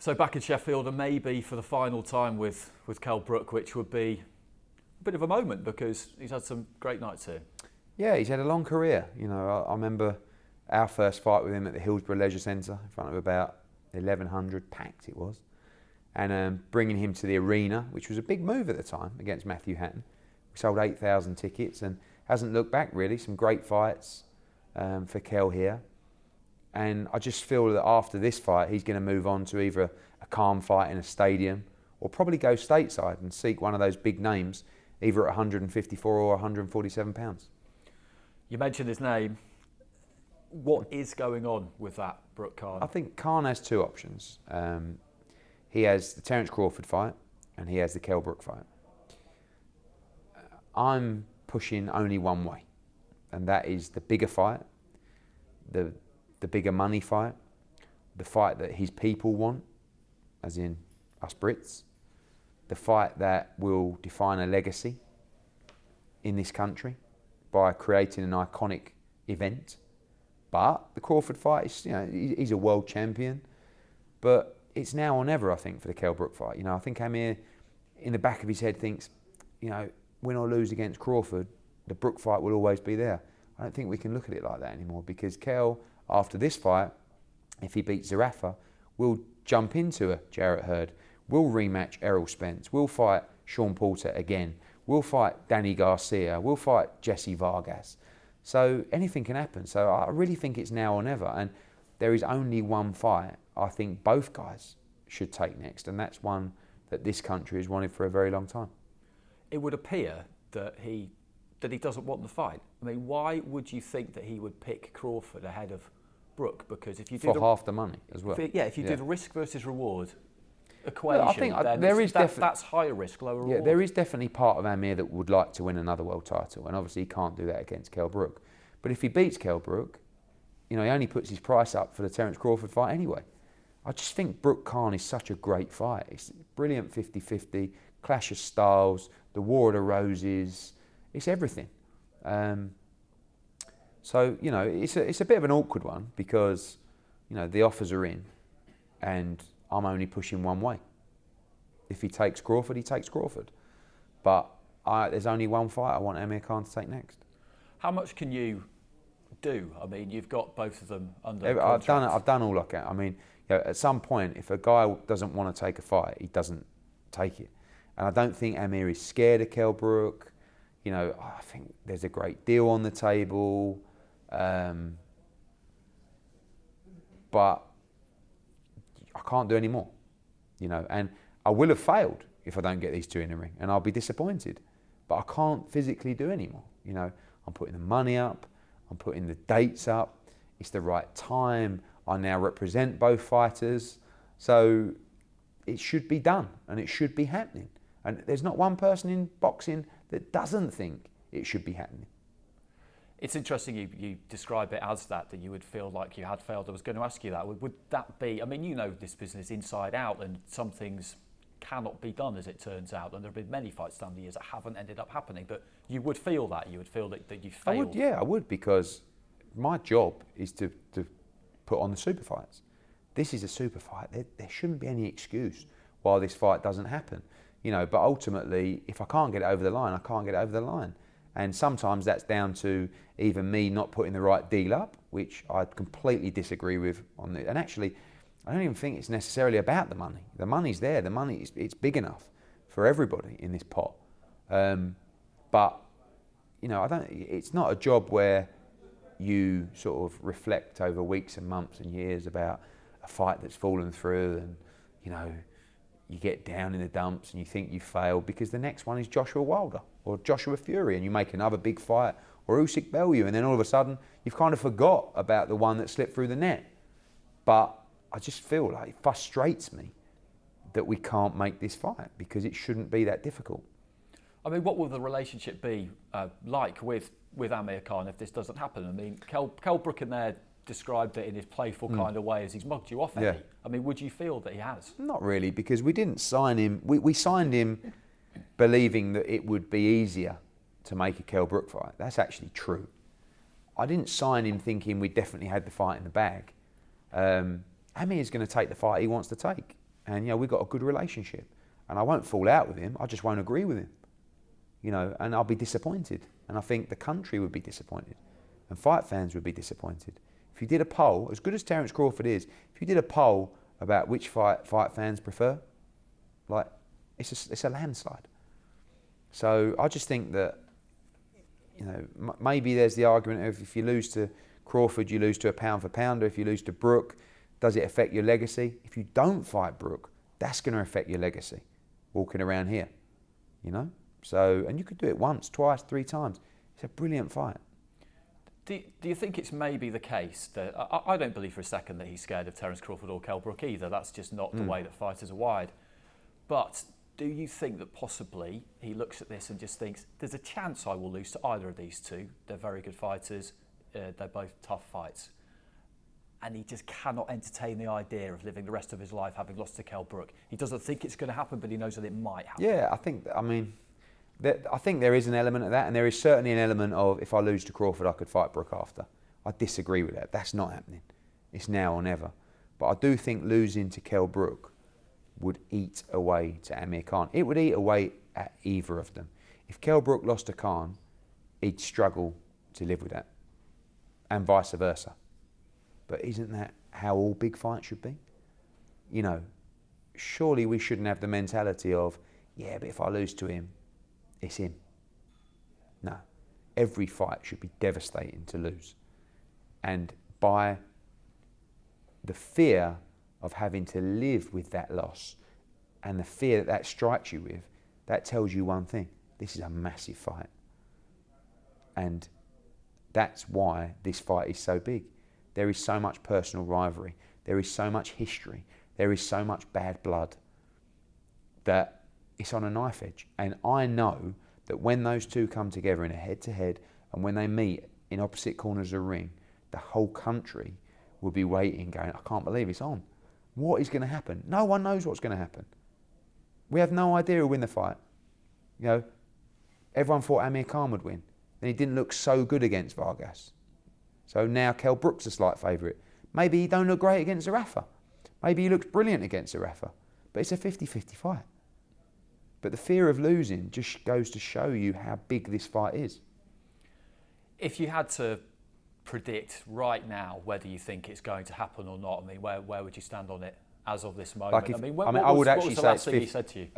So back in Sheffield, and maybe for the final time with Kell Brook, which would be a bit of a moment because he's had some great nights here. Yeah, he's had a long career. I remember our first fight with him at the Hillsborough Leisure Centre in front of about 1,100 packed it was, and bringing him to the arena, which was a big move at the time against Matthew Hatton. We sold 8,000 tickets and hasn't looked back really. Some great fights for Kell here. And I just feel that after this fight, he's going to move on to either a calm fight in a stadium or probably go stateside and seek one of those big names, either at 154 or 147 pounds. You mentioned his name. What is going on with that Brook card? I think Khan has two options. He has the Terence Crawford fight and he has the Kell Brook fight. I'm pushing only one way, and that is the bigger fight, the bigger money fight, the fight that his people want, as in us Brits, the fight that will define a legacy in this country by creating an iconic event. But the Crawford fight is, he's a world champion, but it's now or never, I think, for the Kell Brook fight. I think Amir, in the back of his head, thinks, win or lose against Crawford, the Brook fight will always be there. I don't think we can look at it like that anymore, because Kell, after this fight, if he beats Zarafa, will jump into a Jarrett Hurd, will rematch Errol Spence, will fight Sean Porter again, will fight Danny Garcia, will fight Jesse Vargas. So anything can happen. So I really think it's now or never. And there is only one fight I think both guys should take next, and that's one that this country has wanted for a very long time. It would appear that he doesn't want the fight. I mean, why would you think that he would pick Crawford ahead of Brook? Because if you do half the money as well. If you do the risk versus reward equation, I think then there is that's higher risk, lower reward. Yeah, there is definitely part of Amir that would like to win another world title, and obviously he can't do that against Kell Brook. But if he beats Kell Brook, he only puts his price up for the Terence Crawford fight anyway. I just think Brook Khan is such a great fight. It's brilliant 50-50, clash of styles, the War of the Roses. It's everything. So it's a bit of an awkward one because the offers are in, and I'm only pushing one way. If he takes Crawford, he takes Crawford. But there's only one fight I want Amir Khan to take next. How much can you do? I mean, you've got both of them under contract. I've done all I can. I mean, at some point, if a guy doesn't want to take a fight, he doesn't take it. And I don't think Amir is scared of Kell Brook. I think there's a great deal on the table. But I can't do any more. And I will have failed if I don't get these two in the ring, and I'll be disappointed. But I can't physically do any more. I'm putting the money up, I'm putting the dates up, it's the right time, I now represent both fighters, so it should be done and it should be happening. And there's not one person in boxing that doesn't think it should be happening. It's interesting you describe it as that you would feel like you had failed. I was going to ask you that. Would that be, I mean, this business inside out, and some things cannot be done as it turns out, and there have been many fights down the years that haven't ended up happening, but you would feel that you failed. I would, because my job is to put on the super fights. This is a super fight. There shouldn't be any excuse why this fight doesn't happen. But ultimately, if I can't get it over the line, I can't get it over the line. And sometimes that's down to either me not putting the right deal up, which I completely disagree with and actually, I don't even think it's necessarily about the money. The money's there. The money it's big enough for everybody in this pot. But it's not a job where you sort of reflect over weeks and months and years about a fight that's fallen through, and you get down in the dumps and you think you failed because the next one is Joshua Wilder or Joshua Fury, and you make another big fight, or Usyk Bellew, and then all of a sudden you've kind of forgot about the one that slipped through the net. But I just feel like it frustrates me that we can't make this fight, because it shouldn't be that difficult. I mean, what will the relationship be like with Amir Khan if this doesn't happen? I mean, Kell Brook in there described it in his playful kind of way as he's mugged you off, Eddie. Yeah. I mean, would you feel that he has? Not really, because we didn't sign him. We signed him believing that it would be easier to make a Kell Brook fight. That's actually true. I didn't sign him thinking we definitely had the fight in the bag. Amir's going to take the fight he wants to take. and we've got a good relationship, and I won't fall out with him. I just won't agree with him, and I'll be disappointed, and I think the country would be disappointed, and fight fans would be disappointed. If you did a poll, as good as Terence Crawford is, if you did a poll about which fight fans prefer, it's a landslide. So I just think that, maybe there's the argument of if you lose to Crawford, you lose to a pound for pounder. If you lose to Brook, does it affect your legacy? If you don't fight Brook, that's going to affect your legacy, walking around here, So, and you could do it once, twice, 3 times. It's a brilliant fight. Do you think it's maybe the case that, I don't believe for a second that he's scared of Terence Crawford or Kell Brook either. That's just not the way that fighters are wired. But do you think that possibly he looks at this and just thinks, there's a chance I will lose to either of these two. They're very good fighters. They're both tough fights. And he just cannot entertain the idea of living the rest of his life having lost to Kell Brook. He doesn't think it's going to happen, but he knows that it might happen. Yeah, I think there is an element of that, and there is certainly an element of, if I lose to Crawford, I could fight Brook after. I disagree with that. That's not happening. It's now or never. But I do think losing to Kell Brook would eat away to Amir Khan. It would eat away at either of them. If Kell Brook lost to Khan, he'd struggle to live with that, and vice versa. But isn't that how all big fights should be? Surely we shouldn't have the mentality of, but if I lose to him, it's him. No. Every fight should be devastating to lose. And by the fear of having to live with that loss and the fear that strikes you with, that tells you one thing. This is a massive fight. And that's why this fight is so big. There is so much personal rivalry. There is so much history. There is so much bad blood that it's on a knife edge. And I know that when those two come together in a head-to-head and when they meet in opposite corners of the ring, the whole country will be waiting, going, I can't believe it's on. What is going to happen? No one knows what's going to happen. We have no idea who'll win the fight. Everyone thought Amir Khan would win. And he didn't look so good against Vargas. So now Kell Brook's a slight favourite. Maybe he don't look great against Zerafa. Maybe he looks brilliant against Zerafa. But it's a 50-50 fight. But the fear of losing just goes to show you how big this fight is. If you had to predict right now whether you think it's going to happen or not, where would you stand on it as of this moment? What was the last thing he said to you?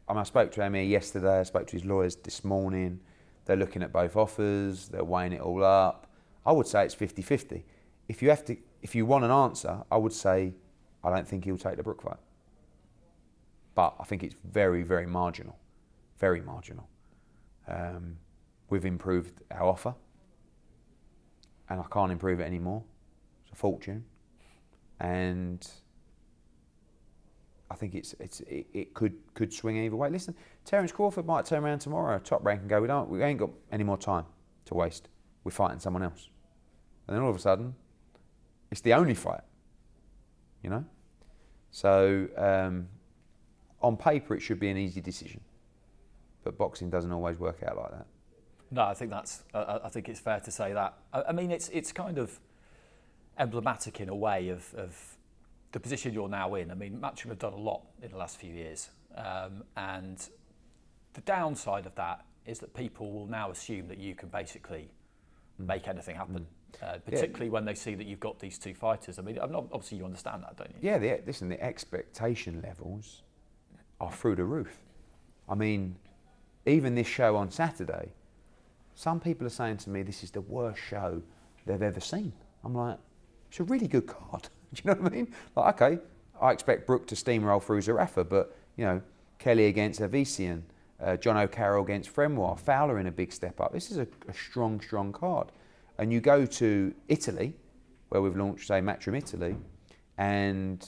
I spoke to Amir yesterday. I spoke to his lawyers this morning. They're looking at both offers. They're weighing it all up. I would say it's 50-50. If you want an answer, I would say I don't think he'll take the Brook fight. But I think it's very, very marginal. Very marginal. We've improved our offer, and I can't improve it anymore. It's a fortune, and I think it could swing either way. Listen, Terence Crawford might turn around tomorrow, top rank, and go, we ain't got any more time to waste. We're fighting someone else, and then all of a sudden, it's the only fight. So on paper, it should be an easy decision, but boxing doesn't always work out like that. No, I think I think it's fair to say that. It's kind of emblematic in a way of the position you're now in. Matchroom have done a lot in the last few years, and the downside of that is that people will now assume that you can basically make anything happen, particularly when they see that you've got these two fighters. Obviously you understand that, don't you? Yeah, the expectation levels are through the roof. Even this show on Saturday, some people are saying to me, this is the worst show they've ever seen. I'm like, it's a really good card. Do you know what I mean? Okay, I expect Brook to steamroll through Zerafa, but, Kelly against Avician, John O'Carroll against Fremoir, Fowler in a big step up. This is a strong, strong card. And you go to Italy, where we've launched, say, Matchroom Italy, and,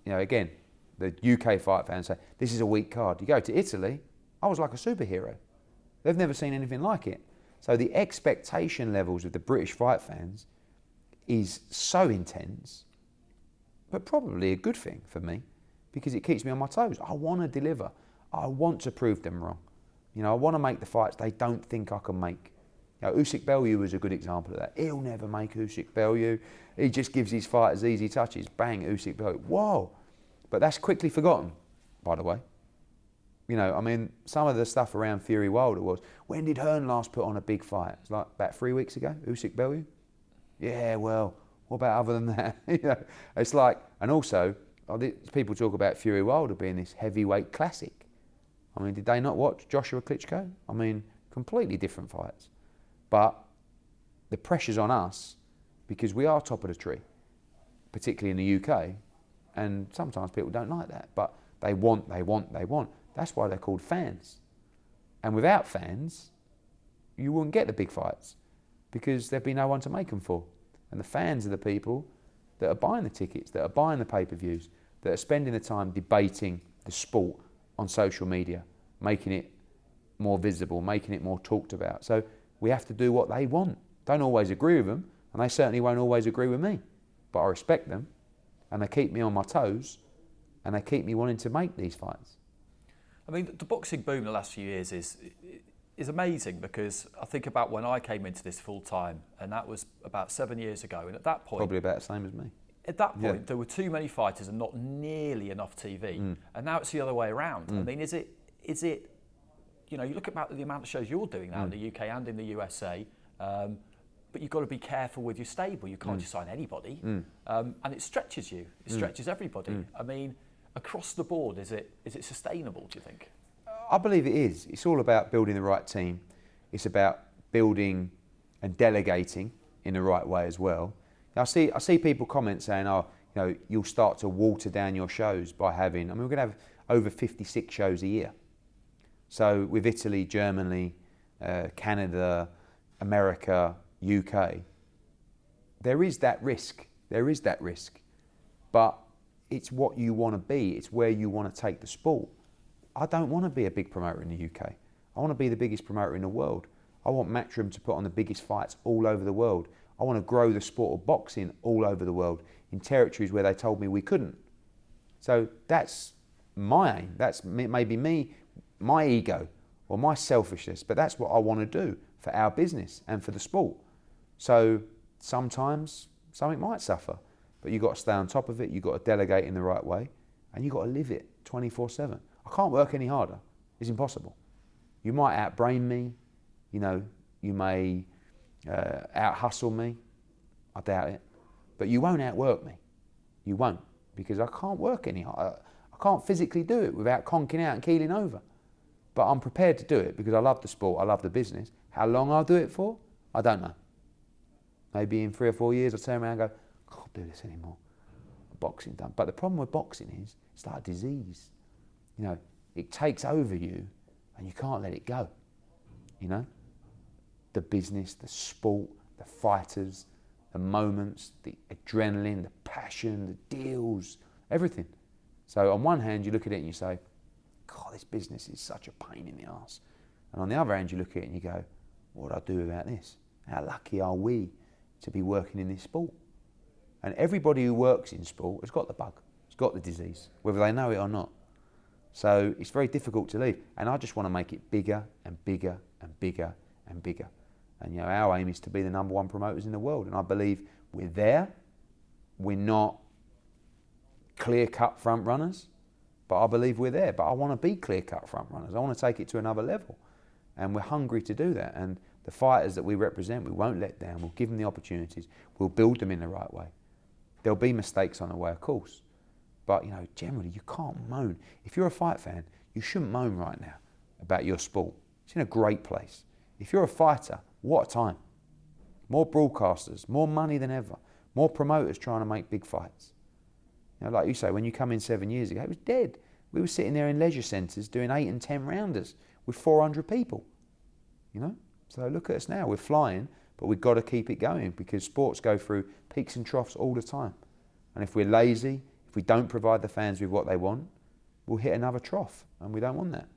again, the UK fight fans say, this is a weak card. You go to Italy, I was like a superhero. They've never seen anything like it. So the expectation levels of the British fight fans is so intense, but probably a good thing for me because it keeps me on my toes. I want to deliver. I want to prove them wrong. I want to make the fights they don't think I can make. Usyk Bellew is a good example of that. He'll never make Usyk Bellew. He just gives his fighters easy touches. Bang, Usyk Bellew. Whoa. But that's quickly forgotten, by the way. You know, I mean, some of the stuff around Fury Wilder was, when did Hearn last put on a big fight? It's like about 3 weeks ago, Usyk Bellew. Yeah, well, what about other than that? You know, it's like, and also, people talk about Fury Wilder being this heavyweight classic. I mean, did they not watch Joshua Klitschko? I mean, completely different fights. But the pressure's on us because we are top of the tree, particularly in the UK, and sometimes people don't like that, but they want. That's why they're called fans. And without fans, you wouldn't get the big fights because there'd be no one to make them for. And the fans are the people that are buying the tickets, that are buying the pay-per-views, that are spending the time debating the sport on social media, making it more visible, making it more talked about. So we have to do what they want. Don't always agree with them, and they certainly won't always agree with me. But I respect them, and they keep me on my toes, and they keep me wanting to make these fights. I mean, the boxing boom the last few years is amazing, because I think about when I came into this full time, and that was about 7 years ago, and at that point... Probably about the same as me. At that point, there were too many fighters and not nearly enough TV, and now it's the other way around. I mean, is it? You know, you look about the amount of shows you're doing now in the UK and in the USA, but you've got to be careful with your stable. You can't just sign anybody, and it stretches you. It stretches everybody. I mean, across the board, is it sustainable, do you think? I believe it is. It's all about building the right team. It's about building and delegating in the right way as well. I see people comment saying, "Oh, you know, you'll start to water down your shows by having." I mean, we're going to have over 56 shows a year. So with Italy, Germany, Canada, America, UK, there is that risk. There is that risk, but it's what you want to be. It's where you want to take the sport. I don't want to be a big promoter in the UK. I want to be the biggest promoter in the world. I want Matchroom to put on the biggest fights all over the world. I want to grow the sport of boxing all over the world in territories where they told me we couldn't. So that's my aim. That's maybe me, my ego or my selfishness, but that's what I want to do for our business and for the sport. So sometimes something might suffer, but you've got to stay on top of it. You've got to delegate in the right way, and you've got to live it 24/7. I can't work any harder. It's impossible. You might outbrain me, you know, you may out-hustle me, I doubt it, but you won't outwork me. You won't, because I can't work any harder. I can't physically do it without conking out and keeling over. But I'm prepared to do it because I love the sport, I love the business. How long I'll do it for, I don't know. Maybe in 3 or 4 years I'll turn around and go, I can't do this anymore. Boxing done. But the problem with boxing is it's like a disease. You know, it takes over you and you can't let it go. You know? The business, the sport, the fighters, the moments, the adrenaline, the passion, the deals, everything. So on one hand you look at it and you say, God, this business is such a pain in the arse. And on the other hand you look at it and you go, what do I do about this? How lucky are we to be working in this sport? And everybody who works in sport has got the bug, has got the disease, whether they know it or not. So it's very difficult to leave. And I just want to make it bigger and bigger and bigger and bigger. And you know, our aim is to be the #1 promoters in the world. And I believe we're there. We're not clear-cut front runners, but I believe we're there. But I want to be clear-cut front runners. I want to take it to another level. And we're hungry to do that. And the fighters that we represent, we won't let down. We'll give them the opportunities. We'll build them in the right way. There'll be mistakes on the way, of course. But, you know, generally, you can't moan. If you're a fight fan, you shouldn't moan right now about your sport. It's in a great place. If you're a fighter, what a time. More broadcasters, more money than ever, more promoters trying to make big fights. You know, like you say, when you come in 7 years ago, it was dead. We were sitting there in leisure centres doing 8 and 10 rounders with 400 people, you know? So look at us now, we're flying, but we've got to keep it going because sports go through peaks and troughs all the time. And if we're lazy, if we don't provide the fans with what they want, we'll hit another trough, and we don't want that.